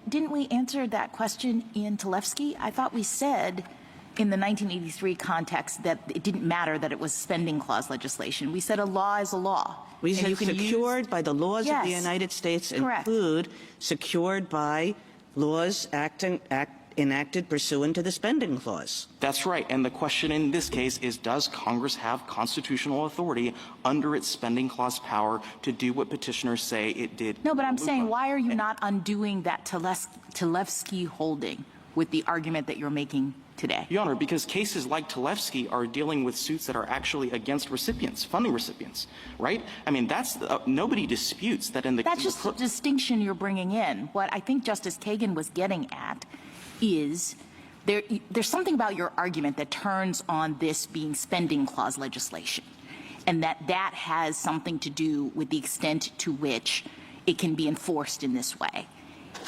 Didn't we answer that question in Tfki? I thought we said in the 1983 context that it didn't matter that it was spending clause legislation. We said a law is a law. We said secured by the laws of the United States include secured by laws enacted pursuant to the spending clause. That's right. And the question in this case is, does Congress have constitutional authority under its spending clause power to do what petitioners say it did? No, but I'm saying, why are you not undoing that Tfki holding with the argument that you're making today? Your Honor, because cases like Tfki are dealing with suits that are actually against recipients, funding recipients, right? I mean, that's nobody disputes that in the— That's just the distinction you're bringing in. What I think Justice Kagan was getting at is there's something about your argument that turns on this being spending clause legislation, and that has something to do with the extent to which it can be enforced in this way.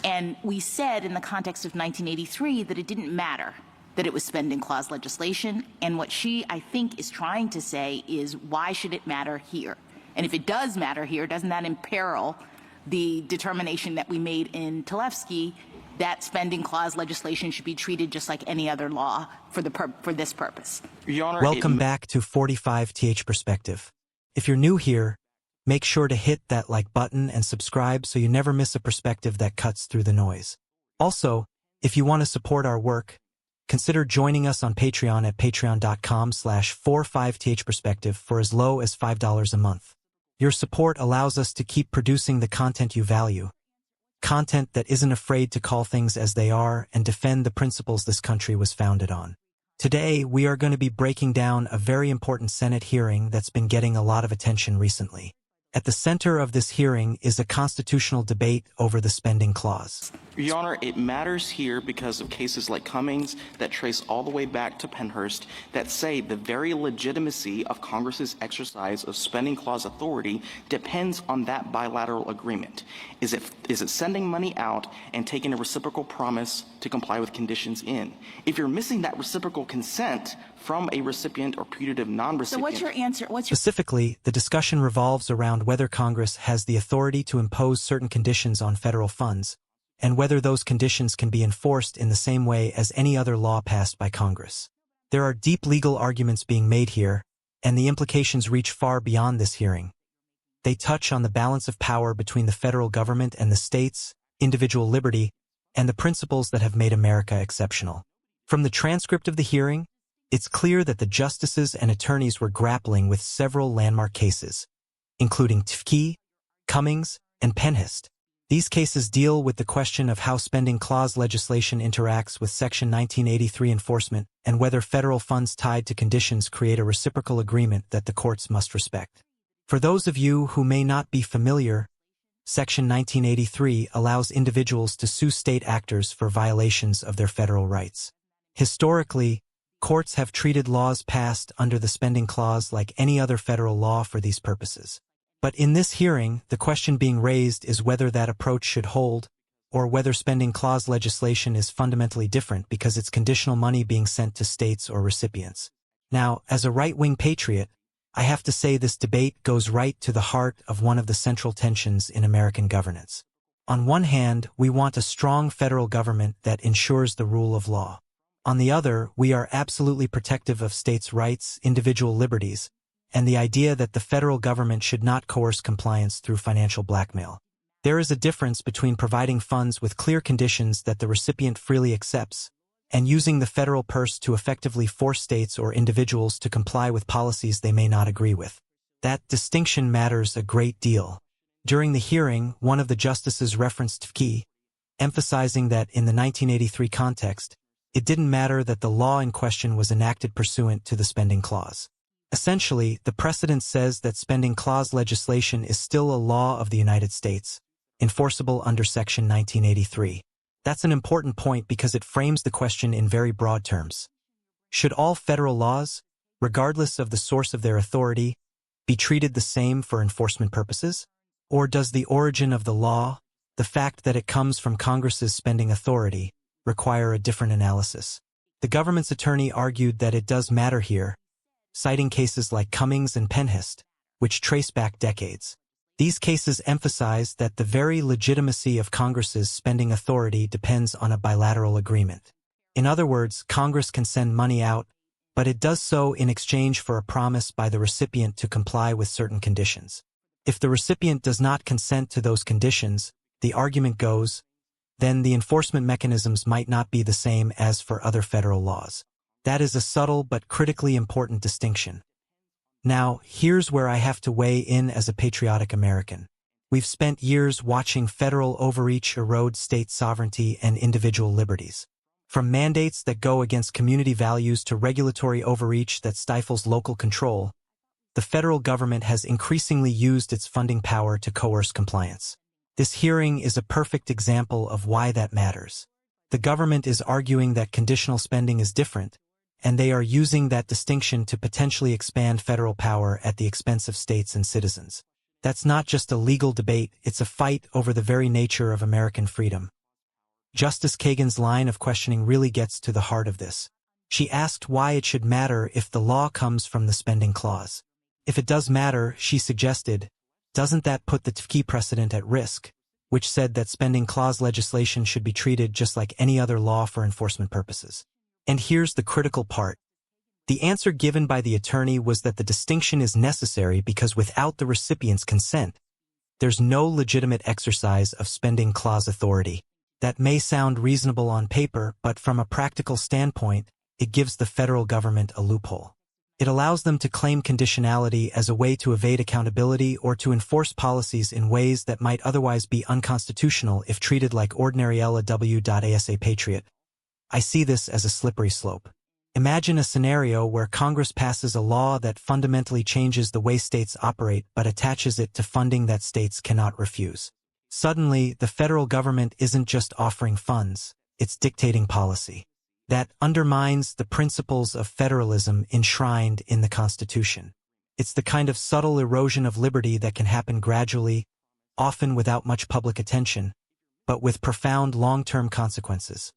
And we said in the context of 1983 that it didn't matter that it was spending clause legislation, and what she, I think, is trying to say is, why should it matter here? And if it does matter here, doesn't that imperil the determination that we made in Tfki that spending clause legislation should be treated just like any other law for this purpose? Your Honor, welcome back to 45th Perspective. If you're new here, make sure to hit that like button and subscribe so you never miss a perspective that cuts through the noise. Also, if you want to support our work, consider joining us on Patreon at patreon.com/45th Perspective for as low as $5 a month. Your support allows us to keep producing the content you value, content that isn't afraid to call things as they are and defend the principles this country was founded on. Today, we are going to be breaking down a very important Senate hearing that's been getting a lot of attention recently. At the center of this hearing is a constitutional debate over the spending clause. Your Honor, it matters here because of cases like Cummings that trace all the way back to Pennhurst that say the very legitimacy of Congress's exercise of spending clause authority depends on that bilateral agreement. Is it sending money out and taking a reciprocal promise to comply with conditions in? If you're missing that reciprocal consent from a recipient or putative non-recipient— So what's your answer? Specifically, the discussion revolves around whether Congress has the authority to impose certain conditions on federal funds, and whether those conditions can be enforced in the same way as any other law passed by Congress. There are deep legal arguments being made here, and the implications reach far beyond this hearing. They touch on the balance of power between the federal government and the states, individual liberty, and the principles that have made America exceptional. From the transcript of the hearing, it's clear that the justices and attorneys were grappling with several landmark cases, including Tfki, Cummings, and Pennhurst. These cases deal with the question of how spending clause legislation interacts with Section 1983 enforcement and whether federal funds tied to conditions create a reciprocal agreement that the courts must respect. For those of you who may not be familiar, Section 1983 allows individuals to sue state actors for violations of their federal rights. Historically, courts have treated laws passed under the spending clause like any other federal law for these purposes. But in this hearing, the question being raised is whether that approach should hold, or whether spending clause legislation is fundamentally different because it's conditional money being sent to states or recipients. Now, as a right-wing patriot, I have to say this debate goes right to the heart of one of the central tensions in American governance. On one hand, we want a strong federal government that ensures the rule of law. On the other, we are absolutely protective of states' rights, individual liberties, and the idea that the federal government should not coerce compliance through financial blackmail. There is a difference between providing funds with clear conditions that the recipient freely accepts and using the federal purse to effectively force states or individuals to comply with policies they may not agree with. That distinction matters a great deal. During the hearing, one of the justices referenced Tfki, emphasizing that in the 1983 context, it didn't matter that the law in question was enacted pursuant to the spending clause. Essentially, the precedent says that spending clause legislation is still a law of the United States, enforceable under Section 1983. That's an important point because it frames the question in very broad terms. Should all federal laws, regardless of the source of their authority, be treated the same for enforcement purposes? Or does the origin of the law, the fact that it comes from Congress's spending authority, require a different analysis? The government's attorney argued that it does matter here, citing cases like Cummings and Pennhurst, which trace back decades. These cases emphasize that the very legitimacy of Congress's spending authority depends on a bilateral agreement. In other words, Congress can send money out, but it does so in exchange for a promise by the recipient to comply with certain conditions. If the recipient does not consent to those conditions, the argument goes, then the enforcement mechanisms might not be the same as for other federal laws. That is a subtle but critically important distinction. Now, here's where I have to weigh in as a patriotic American. We've spent years watching federal overreach erode state sovereignty and individual liberties. From mandates that go against community values to regulatory overreach that stifles local control, the federal government has increasingly used its funding power to coerce compliance. This hearing is a perfect example of why that matters. The government is arguing that conditional spending is different, and they are using that distinction to potentially expand federal power at the expense of states and citizens. That's not just a legal debate, it's a fight over the very nature of American freedom. Justice Kagan's line of questioning really gets to the heart of this. She asked why it should matter if the law comes from the spending clause. If it does matter, she suggested, doesn't that put the Tfki precedent at risk, which said that spending clause legislation should be treated just like any other law for enforcement purposes? And here's the critical part. The answer given by the attorney was that the distinction is necessary because without the recipient's consent, there's no legitimate exercise of spending clause authority. That may sound reasonable on paper, but from a practical standpoint, it gives the federal government a loophole. It allows them to claim conditionality as a way to evade accountability or to enforce policies in ways that might otherwise be unconstitutional if treated like ordinary LAW.ASA patriot. I see this as a slippery slope. Imagine a scenario where Congress passes a law that fundamentally changes the way states operate but attaches it to funding that states cannot refuse. Suddenly, the federal government isn't just offering funds, it's dictating policy. That undermines the principles of federalism enshrined in the Constitution. It's the kind of subtle erosion of liberty that can happen gradually, often without much public attention, but with profound long-term consequences.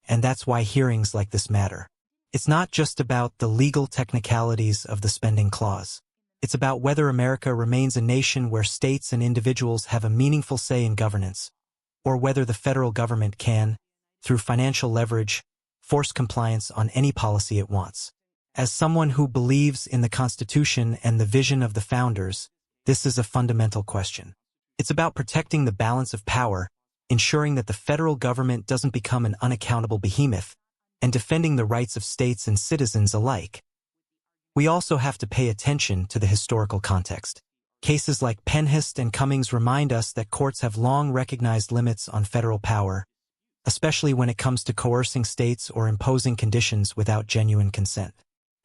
And that's why hearings like this matter. It's not just about the legal technicalities of the spending clause. It's about whether America remains a nation where states and individuals have a meaningful say in governance, or whether the federal government can, through financial leverage, force compliance on any policy it wants. As someone who believes in the Constitution and the vision of the founders, this is a fundamental question. It's about protecting the balance of power, ensuring that the federal government doesn't become an unaccountable behemoth, and defending the rights of states and citizens alike. We also have to pay attention to the historical context. Cases like Pennhurst and Cummings remind us that courts have long recognized limits on federal power, especially when it comes to coercing states or imposing conditions without genuine consent.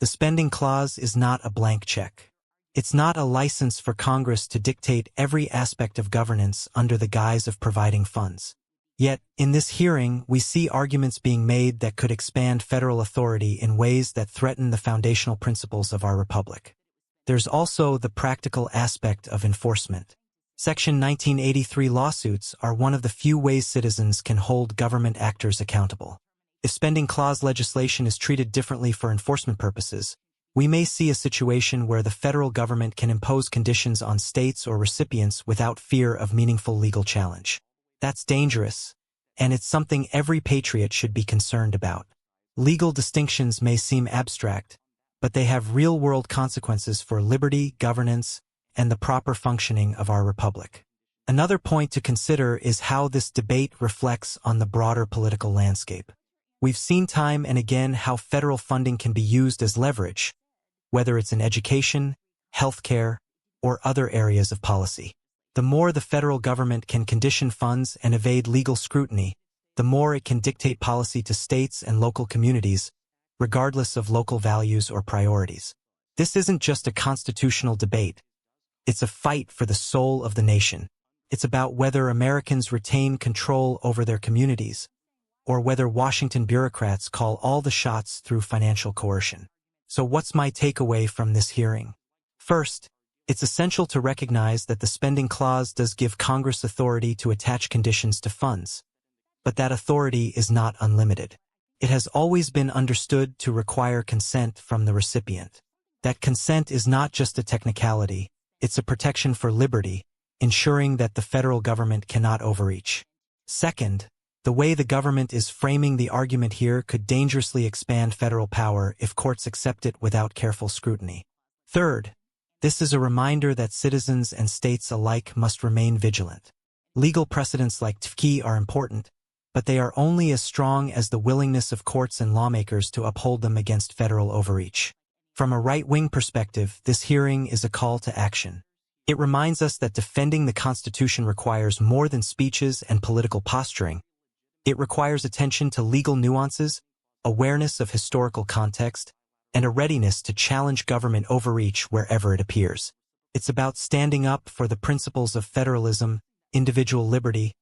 The spending clause is not a blank check. It's not a license for Congress to dictate every aspect of governance under the guise of providing funds. Yet, in this hearing, we see arguments being made that could expand federal authority in ways that threaten the foundational principles of our republic. There's also the practical aspect of enforcement. Section 1983 lawsuits are one of the few ways citizens can hold government actors accountable. If spending clause legislation is treated differently for enforcement purposes, we may see a situation where the federal government can impose conditions on states or recipients without fear of meaningful legal challenge. That's dangerous, and it's something every patriot should be concerned about. Legal distinctions may seem abstract, but they have real-world consequences for liberty, governance, and the proper functioning of our republic. Another point to consider is how this debate reflects on the broader political landscape. We've seen time and again how federal funding can be used as leverage, whether it's in education, healthcare, or other areas of policy. The more the federal government can condition funds and evade legal scrutiny, the more it can dictate policy to states and local communities, regardless of local values or priorities. This isn't just a constitutional debate. It's a fight for the soul of the nation. It's about whether Americans retain control over their communities, or whether Washington bureaucrats call all the shots through financial coercion. So what's my takeaway from this hearing? First, it's essential to recognize that the spending clause does give Congress authority to attach conditions to funds, but that authority is not unlimited. It has always been understood to require consent from the recipient. That consent is not just a technicality, it's a protection for liberty, ensuring that the federal government cannot overreach. Second, the way the government is framing the argument here could dangerously expand federal power if courts accept it without careful scrutiny. Third, this is a reminder that citizens and states alike must remain vigilant. Legal precedents like Tfki are important, but they are only as strong as the willingness of courts and lawmakers to uphold them against federal overreach. From a right-wing perspective, this hearing is a call to action. It reminds us that defending the Constitution requires more than speeches and political posturing. It requires attention to legal nuances, awareness of historical context, and a readiness to challenge government overreach wherever it appears. It's about standing up for the principles of federalism, individual liberty,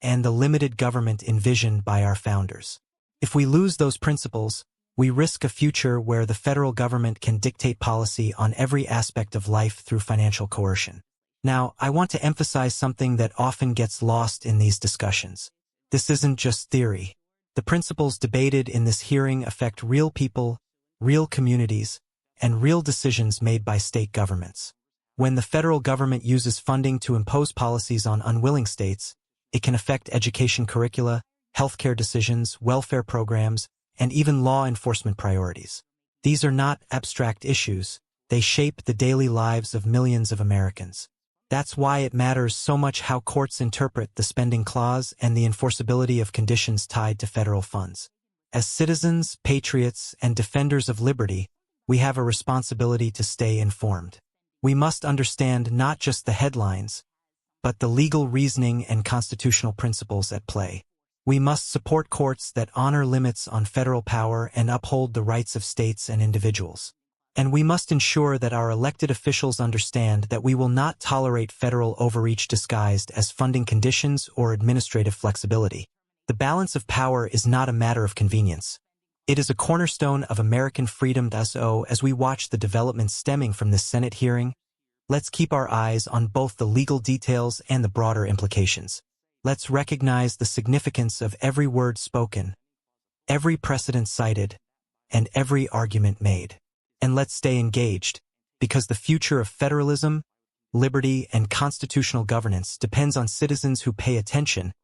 and the limited government envisioned by our founders. If we lose those principles, we risk a future where the federal government can dictate policy on every aspect of life through financial coercion. Now, I want to emphasize something that often gets lost in these discussions. This isn't just theory. The principles debated in this hearing affect real people, real communities, and real decisions made by state governments. When the federal government uses funding to impose policies on unwilling states, it can affect education curricula, healthcare decisions, welfare programs, and even law enforcement priorities. These are not abstract issues. They shape the daily lives of millions of Americans. That's why it matters so much how courts interpret the spending clause and the enforceability of conditions tied to federal funds. As citizens, patriots, and defenders of liberty, we have a responsibility to stay informed. We must understand not just the headlines, but the legal reasoning and constitutional principles at play. We must support courts that honor limits on federal power and uphold the rights of states and individuals. And we must ensure that our elected officials understand that we will not tolerate federal overreach disguised as funding conditions or administrative flexibility. The balance of power is not a matter of convenience. It is a cornerstone of American freedom. So, as we watch the developments stemming from this Senate hearing, let's keep our eyes on both the legal details and the broader implications. Let's recognize the significance of every word spoken, every precedent cited, and every argument made. And let's stay engaged, because the future of federalism, liberty, and constitutional governance depends on citizens who pay attention,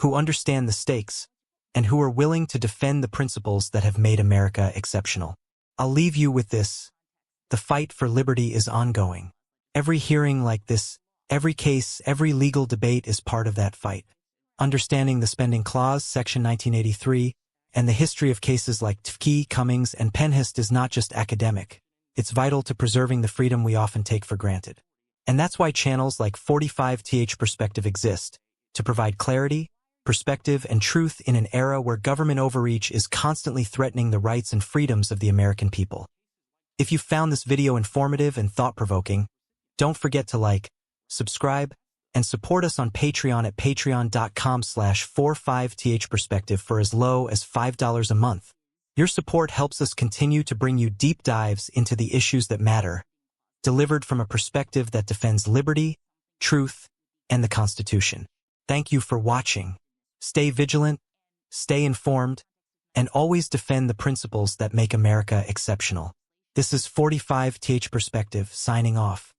who understand the stakes, and who are willing to defend the principles that have made America exceptional. I'll leave you with this. The fight for liberty is ongoing. Every hearing like this, every case, every legal debate is part of that fight. Understanding the Spending Clause, Section 1983, and the history of cases like Tfki, Cummings, and Pennhurst is not just academic. It's vital to preserving the freedom we often take for granted. And that's why channels like 45th Perspective exist, to provide clarity, perspective, and truth in an era where government overreach is constantly threatening the rights and freedoms of the American people. If you found this video informative and thought-provoking, don't forget to like, subscribe, and support us on Patreon at patreon.com/45th Perspective for as low as $5 a month. Your support helps us continue to bring you deep dives into the issues that matter, delivered from a perspective that defends liberty, truth, and the Constitution. Thank you for watching. Stay vigilant, stay informed, and always defend the principles that make America exceptional. This is 45th Perspective signing off.